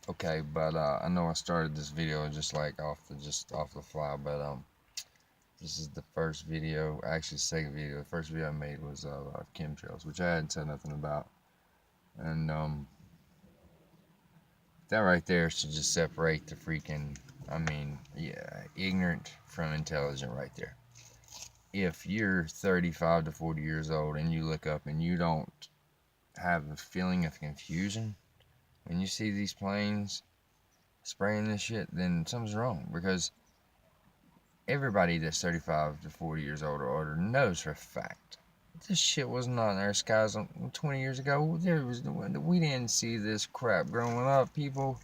Okay, but I know I started this video just like off the fly, but this is the first video, actually second video. The first video I made was about chemtrails, which I hadn't said nothing about, and that right there should just separate the freaking, I mean, yeah, ignorant from intelligent right there. If you're 35 to 40 years old and you look up and you don't have a feeling of confusion when you see these planes spraying this shit, then something's wrong, because everybody that's 35 to 40 years old or older knows for a fact this shit was not in our skies 20 years ago. We didn't see this crap growing up, people.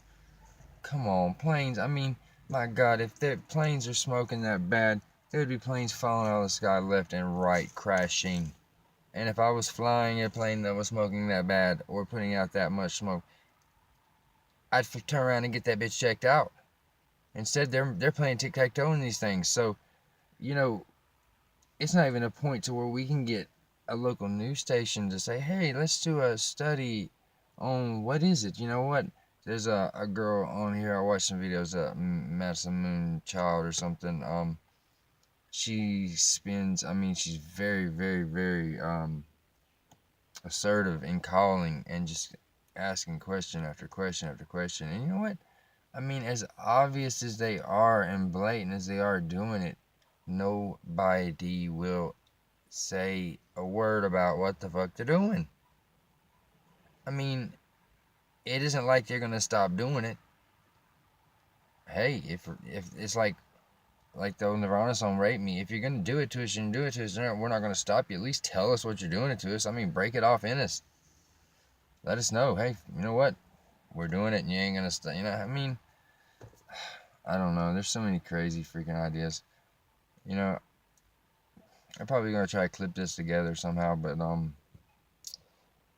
Come on, planes. I mean, my God, if the planes are smoking that bad, there would be planes falling out of the sky left and right, crashing. And if I was flying a plane that was smoking that bad or putting out that much smoke, I'd turn around and get that bitch checked out. Instead, they're playing tic tac toe in these things. So, you know, it's not even a point to where we can get a local news station to say, hey, let's do a study on what is it. You know what? There's a girl on here. I watched some videos, Madison Moon Child or something. She spends, I mean, she's very, very, very assertive in calling and just asking question after question after question. And you know what? I mean, as obvious as they are and blatant as they are doing it, nobody will say a word about what the fuck they're doing. I mean, it isn't like they're gonna stop doing it. Hey, if it's like the old Nirvana song "Rape Me," if you're gonna do it to us, you can do it to us. We're not gonna stop you. At least tell us what you're doing it to us. I mean, break it off in us. Let us know. Hey, you know what? We're doing it, and you ain't gonna stop. You know, I mean, I don't know. There's so many crazy freaking ideas. You know, I'm probably gonna try to clip this together somehow, but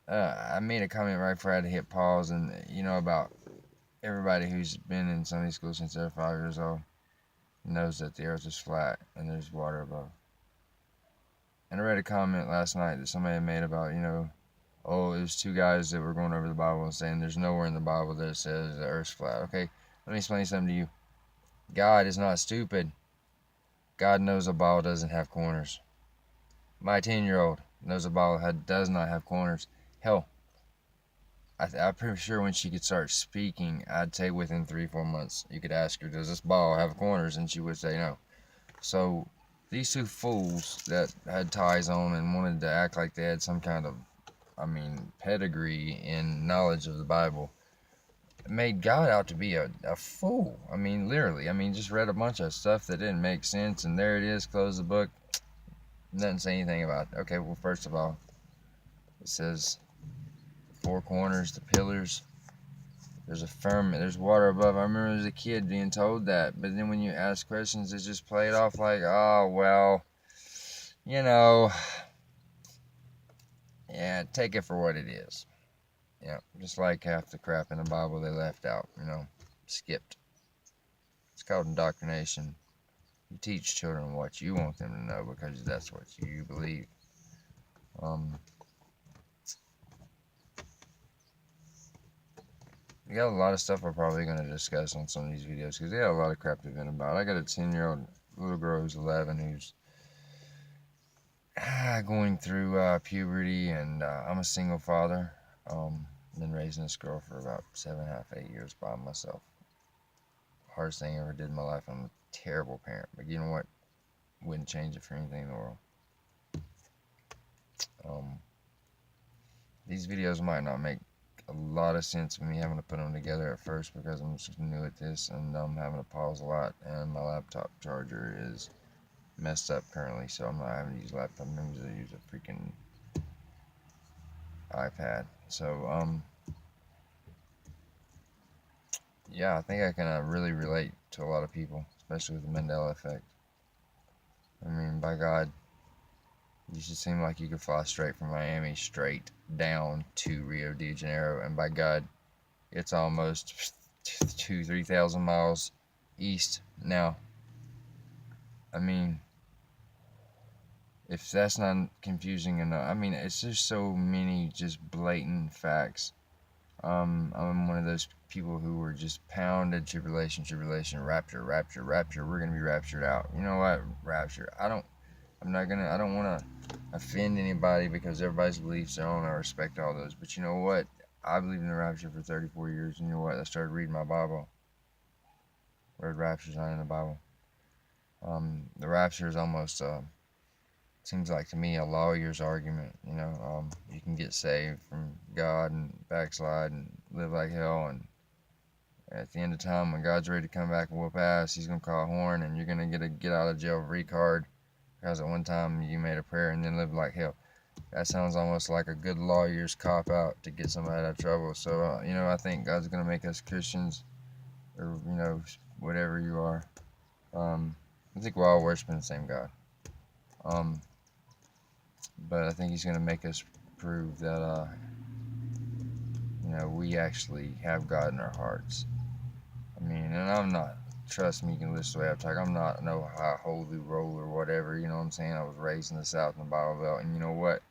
I made a comment right before I had to hit pause, and about everybody who's been in Sunday school since they're 5 years old knows that the earth is flat and there's water above. And I read a comment last night that somebody made about, oh, it was two guys that were going over the Bible and saying there's nowhere in the Bible that it says the earth's flat. Okay, let me explain something to you. God is not stupid. God knows a ball doesn't have corners. My 10-year-old knows a ball does not have corners. Hell, I'm pretty sure when she could start speaking, I'd say within 3-4 months, you could ask her, does this ball have corners? And she would say no. So these two fools that had ties on and wanted to act like they had some kind of, pedigree in knowledge of the Bible made God out to be a fool. I mean, literally. I mean, just read a bunch of stuff that didn't make sense, and there it is, close the book. Doesn't say anything about it. Okay, well, first of all, it says four corners, the pillars. There's a firmament. There's water above. I remember as a kid being told that, but then when you ask questions, it just played off like, oh well, you know, yeah, take it for what it is. Yeah, just like half the crap in the Bible they left out, skipped. It's called indoctrination. You teach children what you want them to know because that's what you believe. Um, we got a lot of stuff we're probably going to discuss on some of these videos because they got a lot of crap to vent about. I got a 10-year-old little girl who's 11 who's going through puberty, and I'm a single father. Been raising this girl for about 7.5, 8 years by myself. Hardest thing I ever did in my life. I'm a terrible parent, but you know what? Wouldn't change it for anything in the world. Um, these videos might not make a lot of sense with me having to put them together at first because I'm just new at this and I'm having to pause a lot, and my laptop charger is messed up currently, so I'm not having to use a laptop. I'm going to use a freaking iPad. So yeah, I think I can really relate to a lot of people, especially with the Mandela effect. I mean, by God, you should seem like you could fly straight from Miami straight down to Rio de Janeiro, and by God, it's almost 2,000-3,000 miles east now. I mean, if that's not confusing enough, I mean, it's just so many just blatant facts I'm one of those people who were just pounded tribulation, tribulation, rapture, rapture, rapture. We're gonna be raptured out. You know what? Rapture. I don't want to offend anybody because everybody's beliefs their own. I respect all those. But you know what? I believe in the rapture for 34 years. And you know what? I started reading my Bible. Word rapture's not in the Bible. The rapture is almost seems like to me a lawyer's argument. You can get saved from God and backslide and live like hell, and at the end of time, when God's ready to come back and whoop ass, He's gonna call a horn, and you're gonna get a get out of jail free card because at one time you made a prayer and then lived like hell. That sounds almost like a good lawyer's cop out to get somebody out of trouble. So I think God's gonna make us Christians, or whatever you are. I think we're all worshiping the same God. Um, but I think He's gonna make us prove that we actually have God in our hearts. I mean, and I'm not, trust me, you can listen to the way I talk. I'm not no high holy roller or whatever, you know what I'm saying? I was raised in the South in the Bible Belt, and you know what?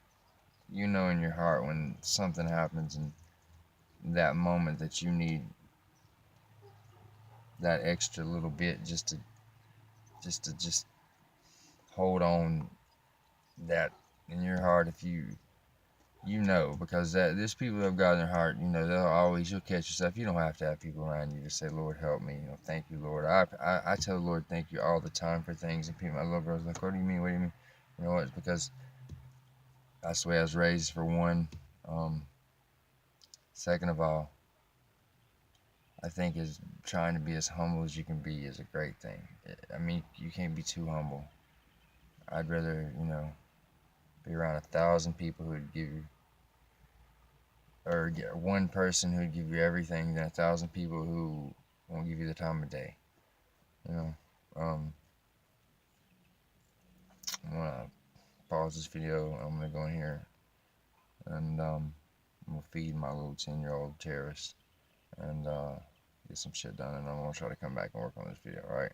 You know in your heart when something happens in that moment that you need that extra little bit just hold on that in your heart. If because there's people who have God in their heart, you'll catch yourself. You don't have to have people around you to say, Lord, help me. Thank you, Lord. I tell the Lord thank you all the time for things. And people, my little girl's like, what do you mean? What do you mean? You know what? It's because that's the way I was raised, for one. Second of all, I think is trying to be as humble as you can be is a great thing. I mean, you can't be too humble. I'd rather, be around 1,000 people who'd give you, or get one person who'd give you everything than 1,000 people who won't give you the time of day. You know, I'm gonna pause this video. I'm gonna go in here and I'm gonna feed my little 10-year-old terrorist and get some shit done, and I'm gonna try to come back and work on this video. All right.